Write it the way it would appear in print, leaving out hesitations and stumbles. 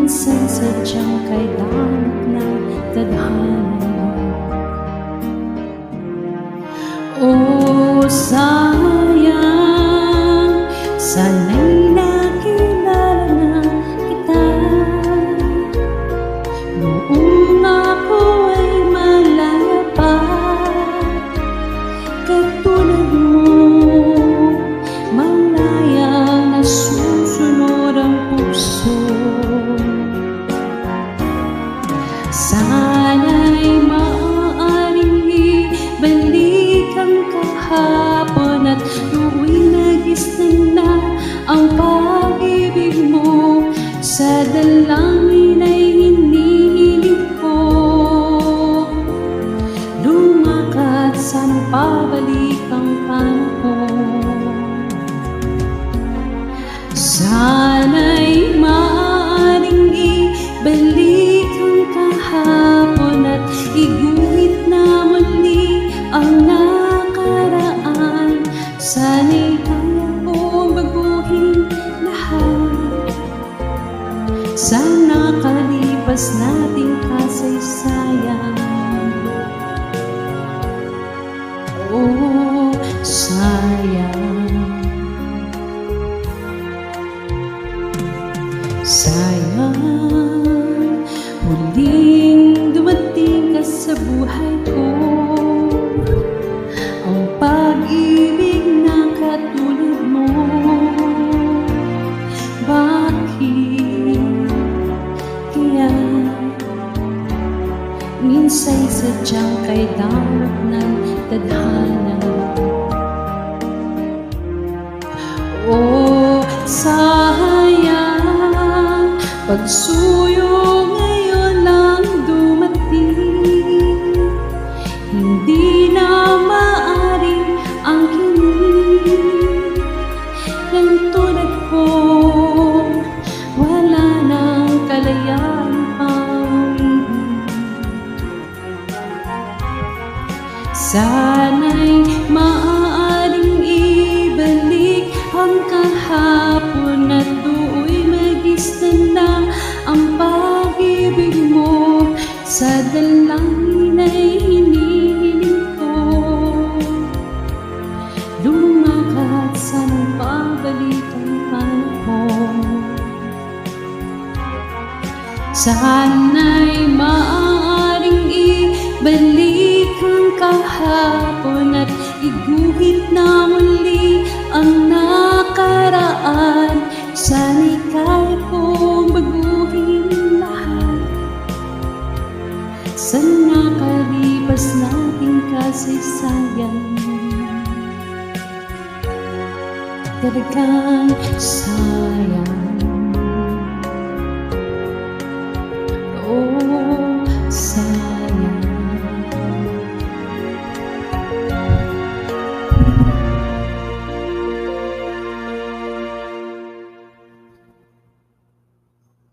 minsan sadyang kailangan ng tadhana. Oh, sayang, sana'y nakilala na kita noong ako ay malaya pa. Katulad mo, malaya nasusunod ang puso. Sana'y maaaring ibalik ang kahapon at tuwing nagisnan na ang pag-ibig mo. Sa dalangin ay hinihiling ko, lumakad sa pabalik ang panahon. Sana'y maaaring ibalik ang kahapon at iguhit na muli ang nakaraan. Sana'y kaya kong baguhin lahat sa nakalipas nating kasaysayan. Oh, sayang, sayang, huling dumating ka sa buhay ko. Ang pag-ibig na katulad mo, bakit kaya minsa'y sadyang kailangan ng tadhana? Oh, sayang, pagsuyo ngayon lang dumating. Hindi na maaring angkinin ng tulad ko, wala nang kalayaan pang ibig. Sana'y maaaring ibalik ang kahapon at do'y magisnan na ang pag-ibig mo. Sa dalangin ay hinihiling ko, lumakad sa pabalik ang panahon. Sana'y maaaring ibalik ang kahapon at iguhit na muli ang nakaraan. Sana'y kaya kong baguhin lahat sa nakalipas nating kasaysayan. Talagang sayang.